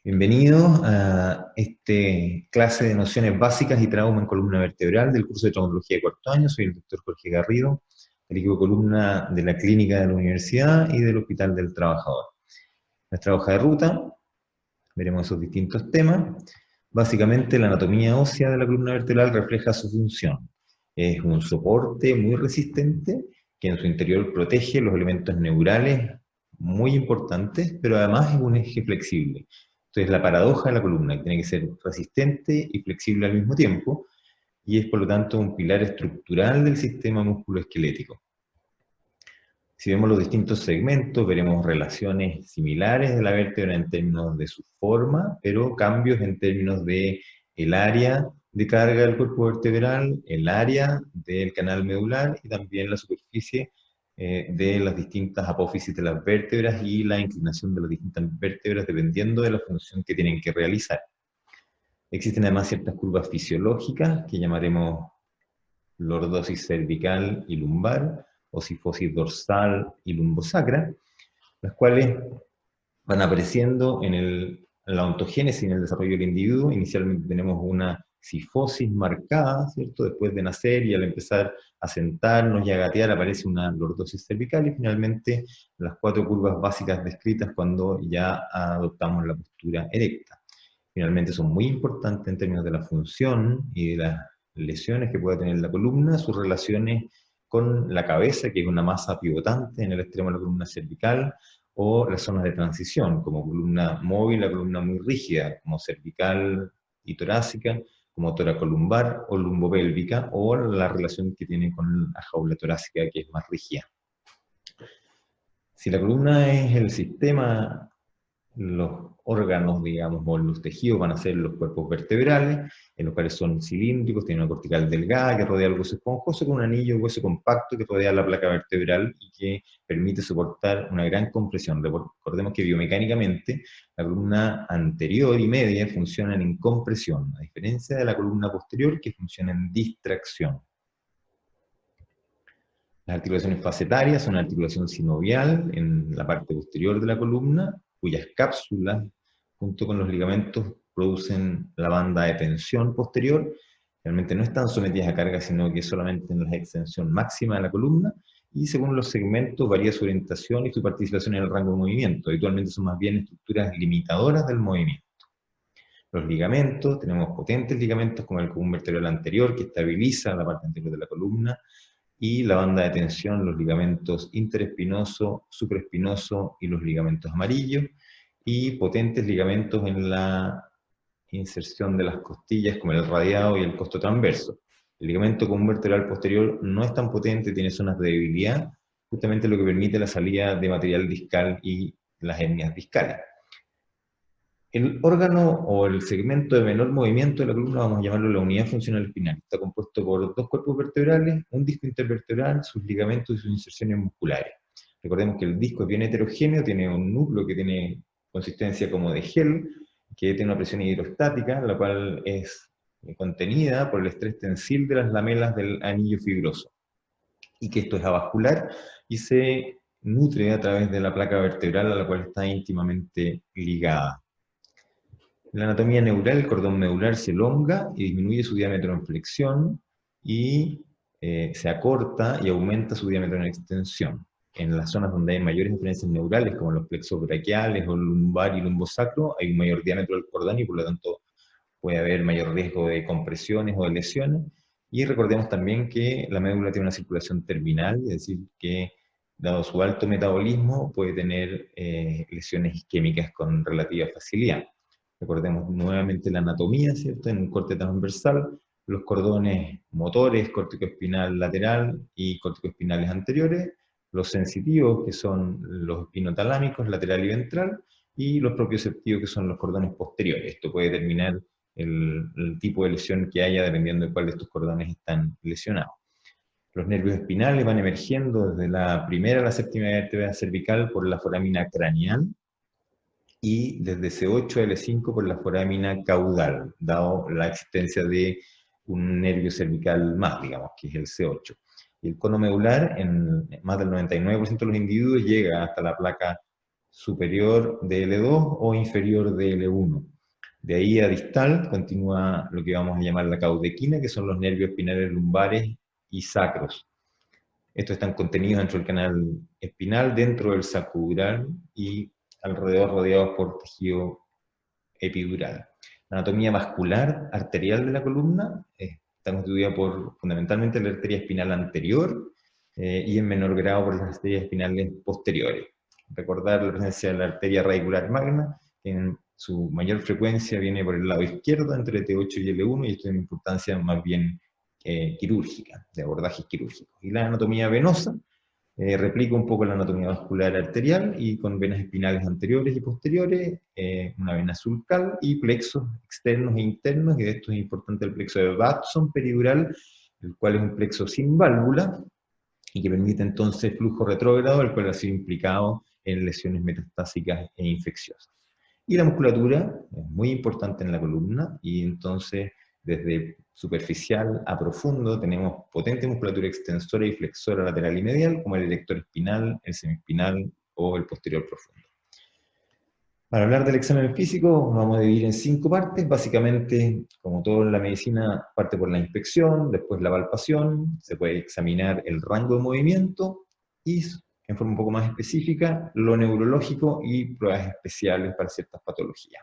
Bienvenidos a este clase de nociones básicas y trauma en columna vertebral del curso de traumatología de cuarto año. Soy el doctor Jorge Garrido, del equipo de columna de la clínica de la universidad y del Hospital del Trabajador. Nuestra hoja de ruta, veremos esos distintos temas. Básicamente, la anatomía ósea de la columna vertebral refleja su función. Es un soporte muy resistente que en su interior protege los elementos neurales muy importantes, pero además es un eje flexible. Entonces, la paradoja de la columna, que tiene que ser resistente y flexible al mismo tiempo, y es por lo tanto un pilar estructural del sistema musculoesquelético. Si vemos los distintos segmentos, veremos relaciones similares de la vértebra en términos de su forma, pero cambios en términos de el área de carga del cuerpo vertebral, el área del canal medular y también la superficie de las distintas apófisis de las vértebras y la inclinación de las distintas vértebras dependiendo de la función que tienen que realizar. Existen además ciertas curvas fisiológicas que llamaremos lordosis cervical y lumbar, o sifosis dorsal y lumbosacra, las cuales van apareciendo en la ontogénesis, en el desarrollo del individuo. Inicialmente tenemos una sifosis marcada, ¿cierto? Después de nacer y al empezar a sentarnos y a gatear aparece una lordosis cervical y finalmente las 4 curvas básicas descritas cuando ya adoptamos la postura erecta. Finalmente son muy importantes en términos de la función y de las lesiones que puede tener la columna, sus relaciones con la cabeza, que es una masa pivotante en el extremo de la columna cervical, o las zonas de transición, como columna móvil, la columna muy rígida, como cervical y torácica, como toracolumbar o lumbopélvica, o la relación que tiene con la jaula torácica, que es más rígida. Si la columna es el sistema, los órganos, digamos, o los tejidos van a ser los cuerpos vertebrales, en los cuales son cilíndricos, tienen una cortical delgada que rodea el hueso esponjoso con un anillo de hueso compacto que rodea la placa vertebral y que permite soportar una gran compresión. Recordemos que biomecánicamente la columna anterior y media funcionan en compresión, a diferencia de la columna posterior que funciona en distracción. Las articulaciones facetarias son una articulación sinovial en la parte posterior de la columna, cuyas cápsulas, junto con los ligamentos, producen la banda de tensión posterior. Realmente no están sometidas a carga, sino que solamente en la extensión máxima de la columna, y según los segmentos varía su orientación y su participación en el rango de movimiento. Habitualmente son más bien estructuras limitadoras del movimiento. Los ligamentos, tenemos potentes ligamentos como el común vertebral anterior, que estabiliza la parte anterior de la columna, y la banda de tensión, los ligamentos interespinoso, supraespinoso y los ligamentos amarillos, y potentes ligamentos en la inserción de las costillas, como el radiado y el costo transverso. El ligamento común vertebral posterior no es tan potente, tiene zonas de debilidad, justamente lo que permite la salida de material discal y las hernias discales. El órgano o el segmento de menor movimiento de la columna, vamos a llamarlo la unidad funcional espinal. Está compuesto por 2 cuerpos vertebrales, un disco intervertebral, sus ligamentos y sus inserciones musculares. Recordemos que el disco es bien heterogéneo, tiene un núcleo que tiene consistencia como de gel, que tiene una presión hidrostática, la cual es contenida por el estrés tensil de las lamelas del anillo fibroso, y que esto es avascular y se nutre a través de la placa vertebral a la cual está íntimamente ligada. En la anatomía neural, el cordón medular se elonga y disminuye su diámetro en flexión y se acorta y aumenta su diámetro en extensión. En las zonas donde hay mayores diferencias neurales, como los plexos braquiales o lumbar y lumbosacro, hay un mayor diámetro del cordón y por lo tanto puede haber mayor riesgo de compresiones o de lesiones. Y recordemos también que la médula tiene una circulación terminal, es decir, que dado su alto metabolismo puede tener lesiones isquémicas con relativa facilidad. Recordemos nuevamente la anatomía, ¿cierto? En un corte transversal, los cordones motores, córtico-espinal lateral y córtico-espinales anteriores, los sensitivos, que son los espinotalámicos, lateral y ventral, y los propioceptivos, que son los cordones posteriores. Esto puede determinar el tipo de lesión que haya dependiendo de cuál de estos cordones están lesionados. Los nervios espinales van emergiendo desde la primera a la séptima vértebra cervical por la foramina craneal, y desde C8 a L5 por la foramina caudal, dado la existencia de un nervio cervical más, digamos, que es el C8. Y el cono medular, en más del 99% de los individuos, llega hasta la placa superior de L2 o inferior de L1. De ahí a distal continúa lo que vamos a llamar la caudequina, que son los nervios espinales lumbares y sacros. Estos están contenidos dentro del canal espinal, dentro del sacrodural y alrededor rodeados por tejido epidural. La anatomía vascular arterial de la columna está constituida por fundamentalmente la arteria espinal anterior y en menor grado por las arterias espinales posteriores. Recordar la presencia de la arteria radicular magna, que en su mayor frecuencia viene por el lado izquierdo, entre T8 y L1, y esto tiene una importancia más bien quirúrgica, de abordajes quirúrgicos. Y la anatomía venosa replica un poco la anatomía vascular arterial, y con venas espinales anteriores y posteriores, una vena sulcal y plexos externos e internos, y de esto es importante el plexo de Watson peridural, el cual es un plexo sin válvula, y que permite entonces flujo retrógrado, el cual ha sido implicado en lesiones metastásicas e infecciosas. Y la musculatura es muy importante en la columna, y entonces desde superficial a profundo tenemos potente musculatura extensora y flexora lateral y medial, como el erector espinal, el semiespinal o el posterior profundo. Para hablar del examen físico, vamos a dividir en 5 partes. Básicamente, como todo en la medicina, parte por la inspección, después la palpación, se puede examinar el rango de movimiento y, en forma un poco más específica, lo neurológico y pruebas especiales para ciertas patologías.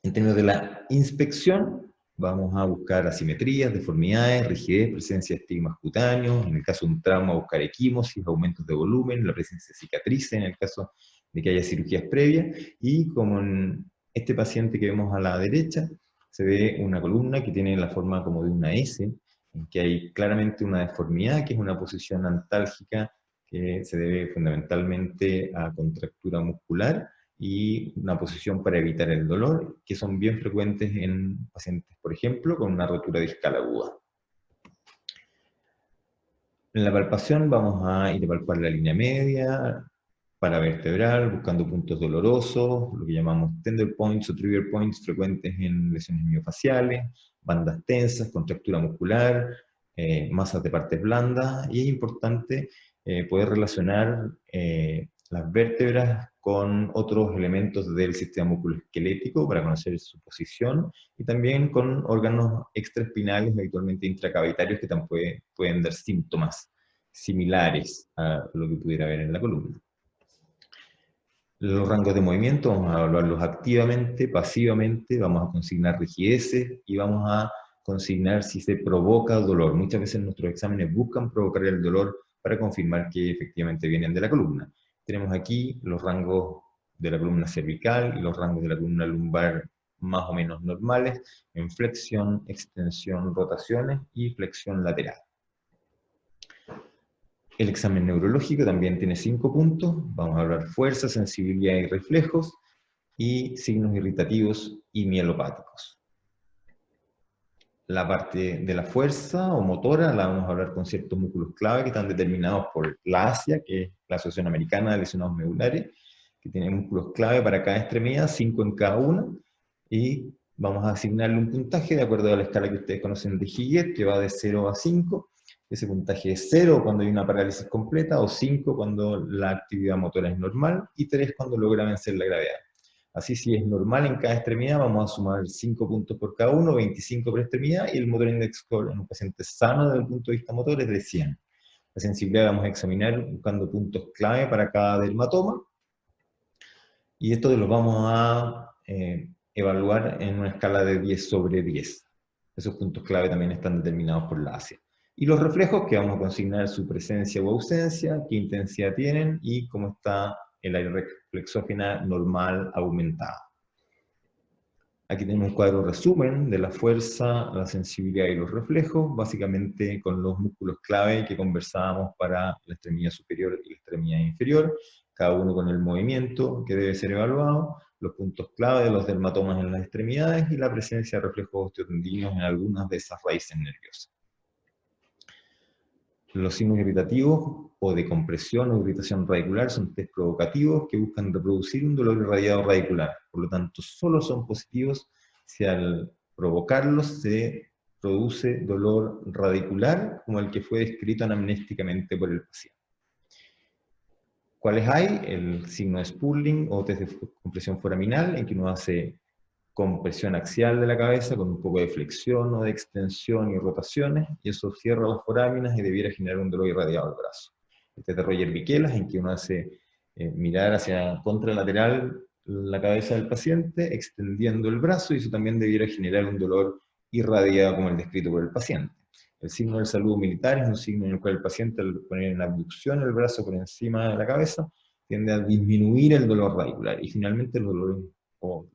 En términos de la inspección, vamos a buscar asimetrías, deformidades, rigidez, presencia de estigmas cutáneos, en el caso de un trauma buscar equimosis, aumentos de volumen, la presencia de cicatrices en el caso de que haya cirugías previas, y como en este paciente que vemos a la derecha, se ve una columna que tiene la forma como de una S, en que hay claramente una deformidad, que es una posición antálgica que se debe fundamentalmente a contractura muscular, y una posición para evitar el dolor, que son bien frecuentes en pacientes, por ejemplo, con una rotura discal aguda. En la palpación vamos a ir a palpar la línea media, paravertebral, buscando puntos dolorosos, lo que llamamos tender points o trigger points, frecuentes en lesiones miofaciales, bandas tensas, contractura muscular, masas de partes blandas, y es importante poder relacionar las vértebras con otros elementos del sistema musculoesquelético para conocer su posición, y también con órganos extraespinales, habitualmente intracavitarios, que también pueden dar síntomas similares a lo que pudiera haber en la columna. Los rangos de movimiento vamos a evaluarlos activamente, pasivamente, vamos a consignar rigideces y vamos a consignar si se provoca dolor. Muchas veces nuestros exámenes buscan provocar el dolor para confirmar que efectivamente vienen de la columna. Tenemos aquí los rangos de la columna cervical y los rangos de la columna lumbar más o menos normales, en flexión, extensión, rotaciones y flexión lateral. El examen neurológico también tiene 5 puntos. Vamos a hablar fuerza, sensibilidad y reflejos, y signos irritativos y mielopáticos. La parte de la fuerza o motora la vamos a hablar con ciertos músculos clave que están determinados por la ASIA, que es la Asociación Americana de Lesionados Medulares, que tiene músculos clave para cada extremidad, 5 en cada una, y vamos a asignarle un puntaje de acuerdo a la escala que ustedes conocen de Giget, que va de 0 a 5. Ese puntaje es 0 cuando hay una parálisis completa, o 5 cuando la actividad motora es normal, y 3 cuando logra vencer la gravedad. Así, si es normal en cada extremidad, vamos a sumar 5 puntos por cada uno, 25 por extremidad, y el motor index score en un paciente sano desde el punto de vista motor es de 100. La sensibilidad la vamos a examinar buscando puntos clave para cada dermatoma, y esto los vamos a evaluar en una escala de 10 sobre 10. Esos puntos clave también están determinados por la ASIA. Y los reflejos, que vamos a consignar su presencia o ausencia, qué intensidad tienen y cómo está el área reflexógena normal aumentada. Aquí tenemos un cuadro resumen de la fuerza, la sensibilidad y los reflejos, básicamente con los músculos clave que conversábamos para la extremidad superior y la extremidad inferior, cada uno con el movimiento que debe ser evaluado, los puntos clave de los dermatomas en las extremidades y la presencia de reflejos osteotendinos en algunas de esas raíces nerviosas. Los signos irritativos o de compresión o irritación radicular son test provocativos que buscan reproducir un dolor irradiado radicular. Por lo tanto, solo son positivos si al provocarlos se produce dolor radicular, como el que fue descrito anamnésticamente por el paciente. ¿Cuáles hay? El signo de Spurling o test de compresión foraminal, en que uno hace compresión axial de la cabeza con un poco de flexión o de extensión y rotaciones, y eso cierra las foráminas y debiera generar un dolor irradiado al brazo. El test de Roger-Miquelas, en que uno hace mirar hacia contralateral la cabeza del paciente, extendiendo el brazo, y eso también debiera generar un dolor irradiado como el descrito por el paciente. El signo del saludo militar es un signo en el cual el paciente, al poner en abducción el brazo por encima de la cabeza, tiende a disminuir el dolor radicular. Y finalmente el dolor, o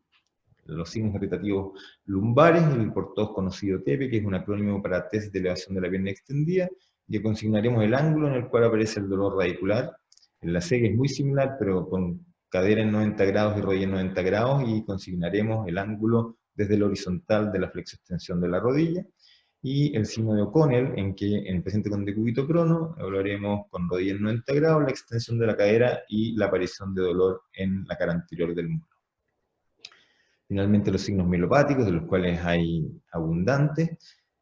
los signos irritativos lumbares, el por todos conocido TEPE, que es un acrónimo para test de elevación de la pierna extendida, y consignaremos el ángulo en el cual aparece el dolor radicular. En la CEG es muy similar, pero con cadera en 90 grados y rodilla en 90 grados, y consignaremos el ángulo desde el horizontal de la flexoextensión de la rodilla. Y el signo de O'Connell, en que en el paciente con decúbito crono hablaremos con rodilla en 90 grados, la extensión de la cadera y la aparición de dolor en la cara anterior del muslo. Finalmente los signos mielopáticos, de los cuales hay abundantes.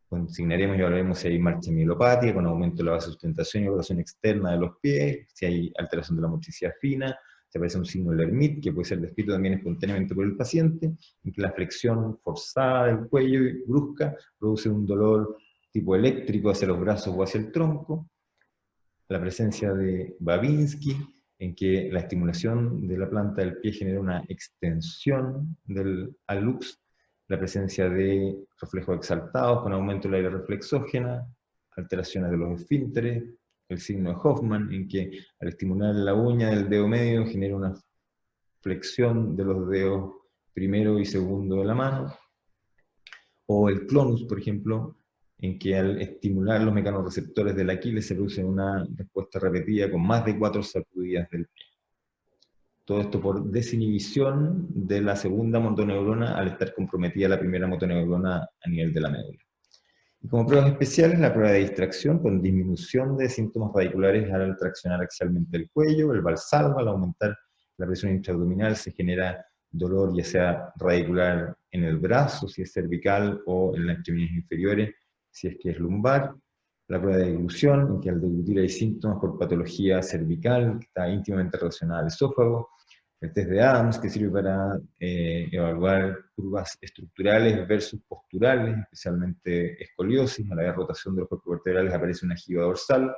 Consignaremos y hablaremos si hay marcha mielopática, con aumento de la base de sustentación y rotación externa de los pies, si hay alteración de la motricidad fina, si aparece un signo de Lermite, que puede ser descrito también espontáneamente por el paciente, en que la flexión forzada del cuello y brusca produce un dolor tipo eléctrico hacia los brazos o hacia el tronco. La presencia de Babinski, en que la estimulación de la planta del pie genera una extensión del alux, la presencia de reflejos exaltados con aumento del área reflexógena, alteraciones de los esfínteres, el signo de Hoffman, en que al estimular la uña del dedo medio genera una flexión de los dedos primero y segundo de la mano, o el clonus, por ejemplo, en que al estimular los mecanorreceptores del Aquiles se produce una respuesta repetida con más de 4 sacudidas del pie. Todo esto por desinhibición de la segunda motoneurona al estar comprometida la primera motoneurona a nivel de la médula. Y como pruebas especiales, la prueba de distracción con disminución de síntomas radiculares al traccionar axialmente el cuello, el Valsalva, al aumentar la presión intraabdominal se genera dolor ya sea radicular en el brazo, si es cervical, o en las extremidades inferiores, si es que es lumbar. La prueba de deglución, en que al deglutir hay síntomas por patología cervical, que está íntimamente relacionada al esófago. El test de Adams, que sirve para evaluar curvas estructurales versus posturales, especialmente escoliosis. A la vez rotación de los cuerpos vertebrales aparece una jiba dorsal.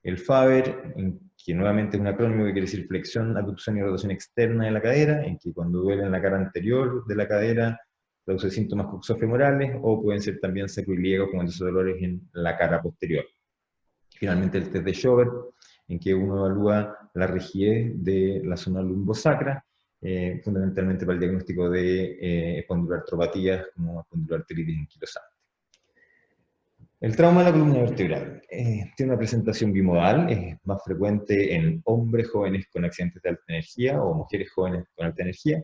El Faber, que nuevamente es un acrónimo que quiere decir flexión, abducción y rotación externa de la cadera, en que cuando duele en la cara anterior de la cadera produce síntomas coxofemorales, o pueden ser también sacroiliegos, como esos dolores en la cara posterior. Finalmente el test de Schobert, en que uno evalúa la rigidez de la zona lumbosacra, fundamentalmente para el diagnóstico de espondiloartropatías como espondiloartritis anquilosante. El trauma de la columna vertebral tiene una presentación bimodal, es más frecuente en hombres jóvenes con accidentes de alta energía o mujeres jóvenes con alta energía,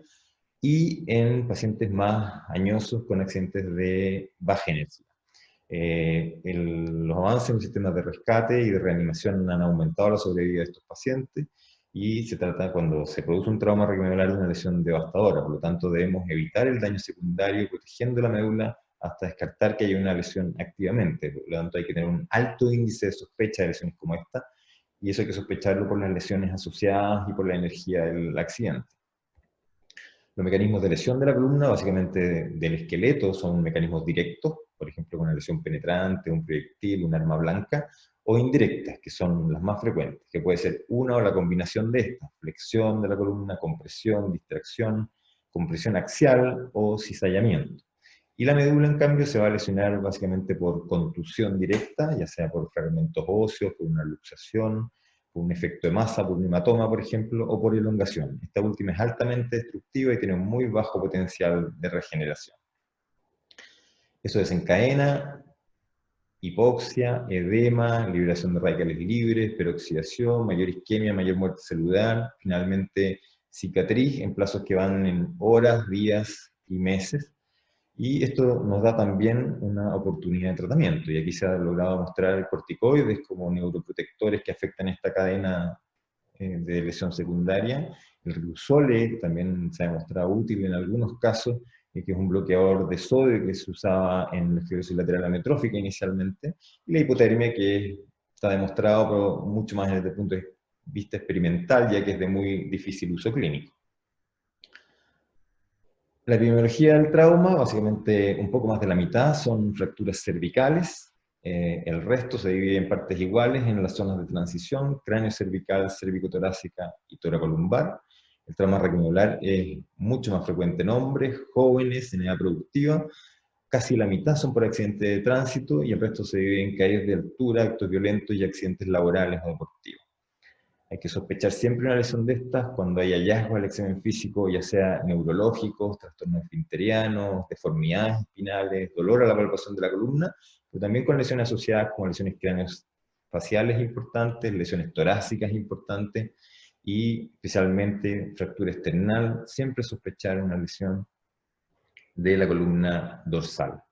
y en pacientes más añosos con accidentes de baja energía. Los avances en los sistemas de rescate y de reanimación han aumentado la sobrevida de estos pacientes, y se trata, cuando se produce un trauma raquiomedular, de una lesión devastadora. Por lo tanto, debemos evitar el daño secundario protegiendo la médula hasta descartar que haya una lesión activamente. Por lo tanto, hay que tener un alto índice de sospecha de lesiones como esta, y eso hay que sospecharlo por las lesiones asociadas y por la energía del accidente. Los mecanismos de lesión de la columna, básicamente del esqueleto, son mecanismos directos, por ejemplo, con una lesión penetrante, un proyectil, un arma blanca, o indirectas, que son las más frecuentes, que puede ser una o la combinación de estas: flexión de la columna, compresión, distracción, compresión axial o cizallamiento. Y la médula, en cambio, se va a lesionar básicamente por contusión directa, ya sea por fragmentos óseos, por una luxación, por un efecto de masa, por un hematoma, por ejemplo, o por elongación. Esta última es altamente destructiva y tiene un muy bajo potencial de regeneración. Eso desencadena hipoxia, edema, liberación de radicales libres, peroxidación, mayor isquemia, mayor muerte celular, finalmente cicatriz en plazos que van en horas, días y meses. Y esto nos da también una oportunidad de tratamiento, y aquí se ha logrado mostrar corticoides como neuroprotectores que afectan esta cadena de lesión secundaria. El Riluzole también se ha demostrado útil en algunos casos, que es un bloqueador de sodio que se usaba en la esclerosis lateral amiotrófica inicialmente, y la hipotermia, que está demostrado, pero mucho más desde el punto de vista experimental, ya que es de muy difícil uso clínico. La epidemiología del trauma, básicamente un poco más de la mitad, son fracturas cervicales. El resto se divide en partes iguales en las zonas de transición, cráneo cervical, cervicotorácica y toracolumbar. El trauma raquionodular es mucho más frecuente en hombres, jóvenes, en edad productiva. Casi la mitad son por accidentes de tránsito y el resto se divide en caídas de altura, actos violentos y accidentes laborales o deportivos. Hay que sospechar siempre una lesión de estas cuando hay hallazgos del examen físico, ya sea neurológicos, trastornos esfinterianos, deformidades espinales, dolor a la palpación de la columna, pero también con lesiones asociadas como lesiones craneofaciales importantes, lesiones torácicas importantes y especialmente fractura esternal, siempre sospechar una lesión de la columna dorsal.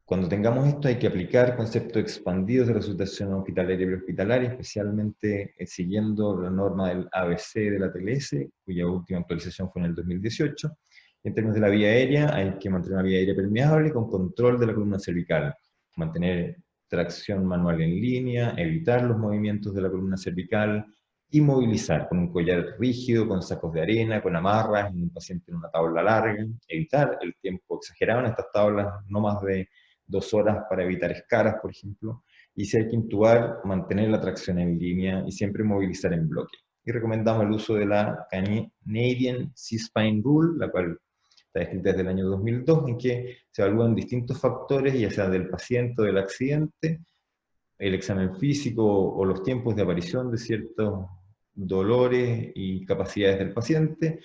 Cuando tengamos esto hay que aplicar conceptos expandidos de resucitación hospitalaria y prehospitalaria, especialmente siguiendo la norma del ABC de la TLS, cuya última actualización fue en el 2018. En términos de la vía aérea, hay que mantener una vía aérea permeable con control de la columna cervical, mantener tracción manual en línea, evitar los movimientos de la columna cervical, inmovilizar con un collar rígido, con sacos de arena, con amarras, en un paciente en una tabla larga, evitar el tiempo exagerado en estas tablas, no más de 2 horas para evitar escaras, por ejemplo, y si hay que intubar, mantener la tracción en línea y siempre movilizar en bloque. Y recomendamos el uso de la Canadian C-Spine Rule, la cual está escrita desde el año 2002, en que se evalúan distintos factores, ya sea del paciente o del accidente, el examen físico o los tiempos de aparición de ciertos dolores y capacidades del paciente,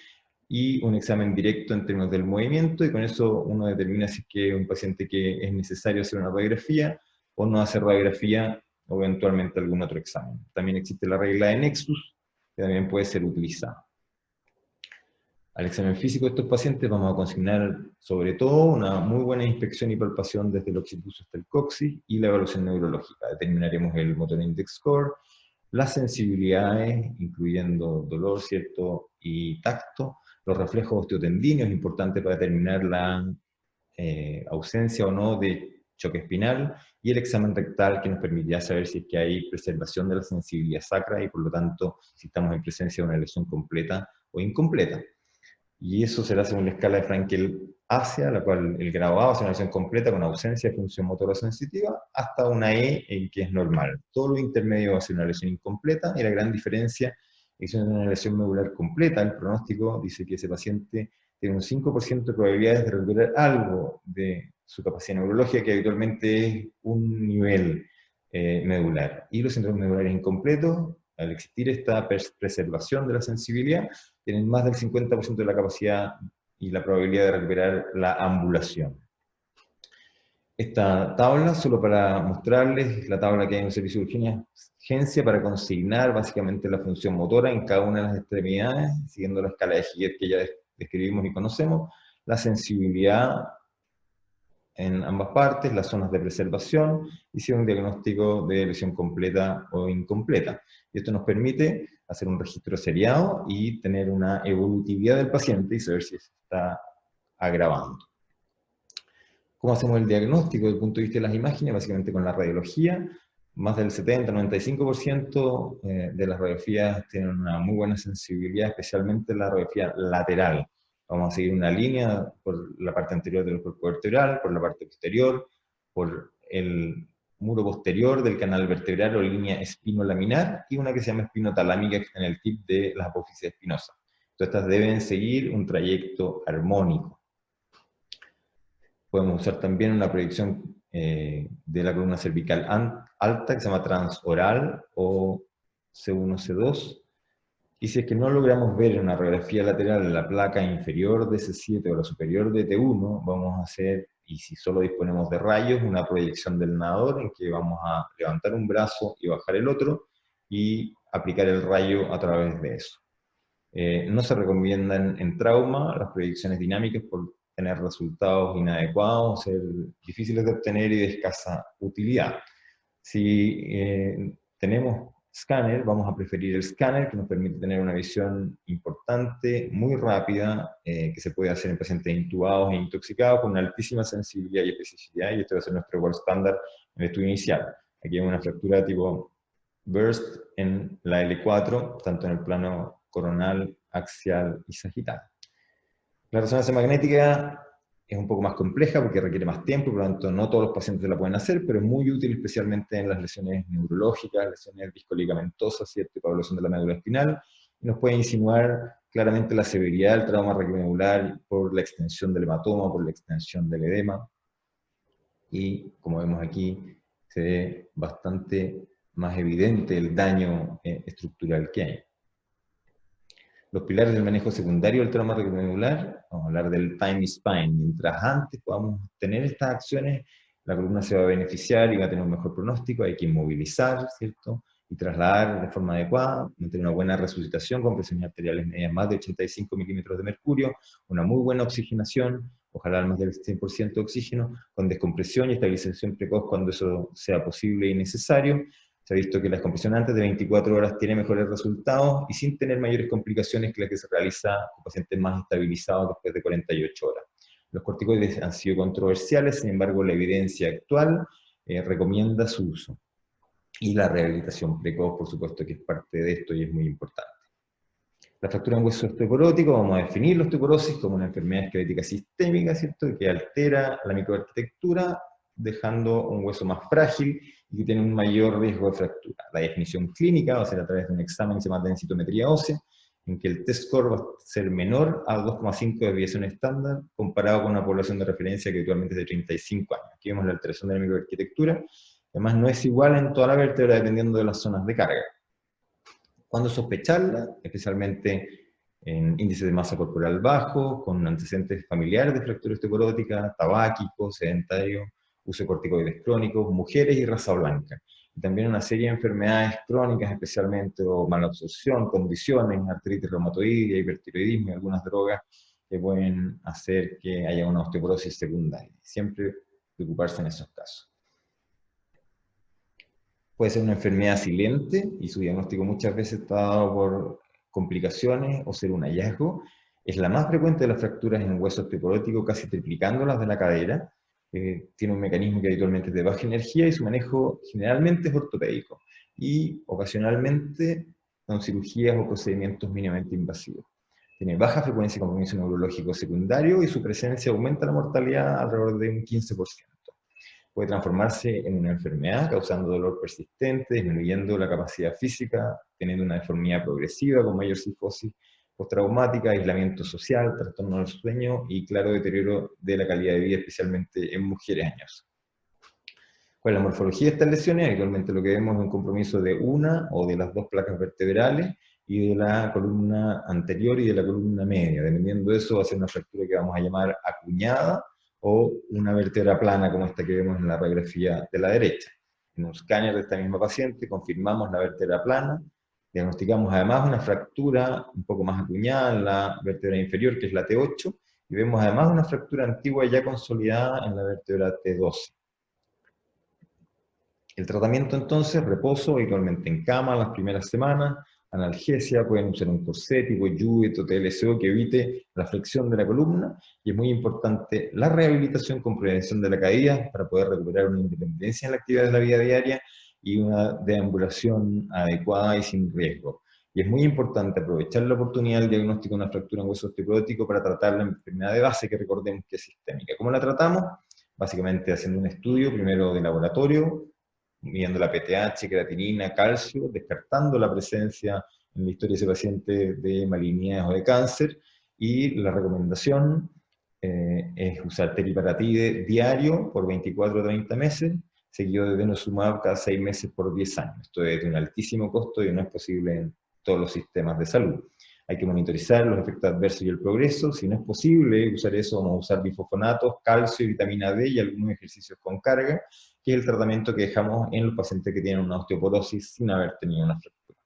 y un examen directo en términos del movimiento, y con eso uno determina si es que es un paciente que es necesario hacer una radiografía o no hacer radiografía o eventualmente algún otro examen. También existe la regla de Nexus, que también puede ser utilizada. Al examen físico de estos pacientes vamos a consignar sobre todo una muy buena inspección y palpación desde el occipucio hasta el coxis y la evaluación neurológica. Determinaremos el Motor Index Score, las sensibilidades, incluyendo dolor, ¿cierto?, y tacto, los reflejos osteotendíneos, importante para determinar la ausencia o no de choque espinal, y el examen rectal que nos permitirá saber si es que hay preservación de la sensibilidad sacra y por lo tanto si estamos en presencia de una lesión completa o incompleta. Y eso será según la escala de Frankel-Asia, la cual el grado A va a ser una lesión completa con ausencia de función motora sensitiva, hasta una E en que es normal. Todo lo intermedio va a ser una lesión incompleta, y la gran diferencia es que es una lesión medular completa. El pronóstico dice que ese paciente tiene un 5% de probabilidades de recuperar algo de su capacidad neurológica, que habitualmente es un nivel medular. Y los síndromes medulares incompletos, al existir esta preservación de la sensibilidad, tienen más del 50% de la capacidad y la probabilidad de recuperar la ambulación. Esta tabla, solo para mostrarles, la tabla que hay en el servicio de urgencia para consignar básicamente la función motora en cada una de las extremidades, siguiendo la escala de Giget que ya describimos y conocemos, la sensibilidad en ambas partes, las zonas de preservación, y si un diagnóstico de lesión completa o incompleta. Y esto nos permite hacer un registro seriado y tener una evolutividad del paciente y saber si se está agravando. ¿Cómo hacemos el diagnóstico desde el punto de vista de las imágenes? Básicamente con la radiología. Más del 70-95% de las radiografías tienen una muy buena sensibilidad, especialmente la radiografía lateral. Vamos a seguir una línea por la parte anterior del cuerpo vertebral, por la parte posterior, por el muro posterior del canal vertebral o línea espinolaminar, y una que se llama espinotalámica que está en el tip de la apófisis espinosa. Entonces, estas deben seguir un trayecto armónico. Podemos usar también una proyección de la columna cervical alta, que se llama transoral o C1, C2. Y si es que no logramos ver en una radiografía lateral la placa inferior de C7 o la superior de T1, vamos a hacer, y si solo disponemos de rayos, una proyección del nadador en que vamos a levantar un brazo y bajar el otro, y aplicar el rayo a través de eso. No se recomiendan en trauma las proyecciones dinámicas por tener resultados inadecuados, ser difíciles de obtener y de escasa utilidad. Si tenemos escáner, vamos a preferir el escáner, que nos permite tener una visión importante, muy rápida, que se puede hacer en pacientes intubados e intoxicados con una altísima sensibilidad y especificidad, y esto va a ser nuestro gold standard en el estudio inicial. Aquí hay una fractura tipo burst en la L4, tanto en el plano coronal, axial y sagital. La resonancia magnética es un poco más compleja porque requiere más tiempo, por lo tanto no todos los pacientes la pueden hacer, pero es muy útil especialmente en las lesiones neurológicas, lesiones discoligamentosas, ¿cierto? Y para evaluación de la médula espinal, y nos puede insinuar claramente la severidad del trauma raquiomedular por la extensión del hematoma, por la extensión del edema, y como vemos aquí, se ve bastante más evidente el daño estructural que hay. Los pilares del manejo secundario del trauma raquiomedular, vamos a hablar del time spine. Mientras antes podamos tener estas acciones, la columna se va a beneficiar y va a tener un mejor pronóstico. Hay que inmovilizar, ¿cierto? Y trasladar de forma adecuada, mantener una buena resucitación con presiones arteriales medias más de 85 milímetros de mercurio, una muy buena oxigenación, ojalá al más del 100% de oxígeno, con descompresión y estabilización precoz cuando eso sea posible y necesario. Se ha visto que la descompresión antes de 24 horas tiene mejores resultados y sin tener mayores complicaciones que las que se realiza con pacientes más estabilizados después de 48 horas. Los corticoides han sido controversiales, sin embargo la evidencia actual recomienda su uso. Y la rehabilitación precoz, por supuesto, que es parte de esto y es muy importante. La fractura en hueso osteoporótico, vamos a definir la osteoporosis como una enfermedad esquelética sistémica, ¿cierto?, que altera la microarquitectura, dejando un hueso más frágil y que tiene un mayor riesgo de fractura. La definición clínica va a ser a través de un examen que se llama densitometría ósea, en que el test score va a ser menor a 2,5 de desviación estándar, comparado con una población de referencia que actualmente es de 35 años. Aquí vemos la alteración de la microarquitectura. Además, no es igual en toda la vértebra dependiendo de las zonas de carga. ¿Cuándo sospecharla? Especialmente en índices de masa corporal bajo, con antecedentes familiares de fractura osteoporótica, tabáquico, sedentario, uso de corticoides crónicos, mujeres y raza blanca. Y también una serie de enfermedades crónicas, especialmente, o malabsorción, condiciones, artritis reumatoidea, hipertiroidismo y algunas drogas que pueden hacer que haya una osteoporosis secundaria. Siempre preocuparse en esos casos. Puede ser una enfermedad silente y su diagnóstico muchas veces está dado por complicaciones o ser un hallazgo. Es la más frecuente de las fracturas en hueso osteoporótico, casi triplicando las de la cadera. Tiene un mecanismo que habitualmente es de baja energía y su manejo generalmente es ortopédico y ocasionalmente con cirugías o procedimientos mínimamente invasivos. Tiene baja frecuencia de compromiso neurológico secundario y su presencia aumenta la mortalidad alrededor de un 15%. Puede transformarse en una enfermedad, causando dolor persistente, disminuyendo la capacidad física, teniendo una deformidad progresiva con mayor psicosis postraumática, aislamiento social, trastorno del sueño y claro deterioro de la calidad de vida, especialmente en mujeres añosas. ¿Cuál es la morfología de estas lesiones? Habitualmente lo que vemos es un compromiso de una o de las dos placas vertebrales y de la columna anterior y de la columna media. Dependiendo de eso va a ser una fractura que vamos a llamar acuñada, o una vértebra plana como esta que vemos en la radiografía de la derecha. En un escáner de esta misma paciente confirmamos la vértebra plana, diagnosticamos además una fractura un poco más acuñada en la vértebra inferior, que es la T8, y vemos además una fractura antigua ya consolidada en la vértebra T12. El tratamiento entonces, reposo, habitualmente en cama las primeras semanas, analgesia, pueden usar un corsé tipo Juet o TLCO que evite la flexión de la columna, y es muy importante la rehabilitación con prevención de la caída para poder recuperar una independencia en la actividad de la vida diaria y una deambulación adecuada y sin riesgo. Y es muy importante aprovechar la oportunidad del diagnóstico de una fractura en hueso osteoporótico para tratar la enfermedad de base, que recordemos que es sistémica. ¿Cómo la tratamos? Básicamente haciendo un estudio primero de laboratorio, midiendo la PTH, creatinina, calcio, descartando la presencia en la historia de ese paciente de malignidades o de cáncer, y la recomendación es usar teriparatide diario por 24 o 30 meses, seguido de denosumab cada 6 meses por 10 años. Esto es de un altísimo costo y no es posible en todos los sistemas de salud. Hay que monitorizar los efectos adversos y el progreso. Si no es posible usar eso, vamos a usar bifosfonatos, calcio y vitamina D y algunos ejercicios con carga, que es el tratamiento que dejamos en los pacientes que tienen una osteoporosis sin haber tenido una fractura.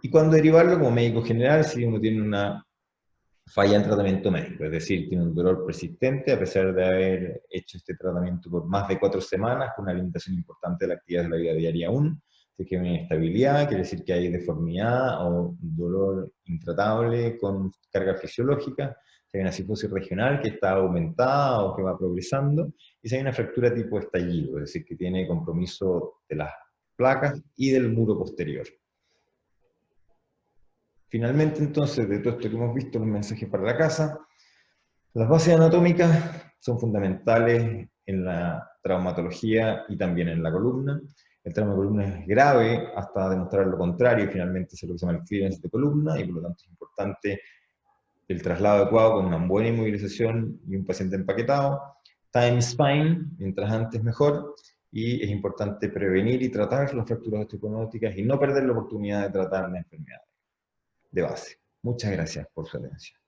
Y cuando derivarlo como médico general, si uno tiene una falla en tratamiento médico, es decir, tiene un dolor persistente a pesar de haber hecho este tratamiento por más de 4 semanas, con una limitación importante de la actividad de la vida diaria aún, si es que hay una inestabilidad, quiere decir que hay deformidad o dolor intratable con carga fisiológica, si hay una cifosis regional que está aumentada o que va progresando, y si hay una fractura tipo estallido, es decir, que tiene compromiso de las placas y del muro posterior. Finalmente, entonces, de todo esto que hemos visto, los mensajes para la casa, las bases anatómicas son fundamentales en la traumatología y también en la columna. El trauma de columna es grave hasta demostrar lo contrario, y finalmente se lo que se llama el clearance de columna, y por lo tanto es importante el traslado adecuado con una buena inmovilización y un paciente empaquetado. Time spine, mientras antes mejor, y es importante prevenir y tratar las fracturas osteoconóticas y no perder la oportunidad de tratar la enfermedad de base. Muchas gracias por su atención.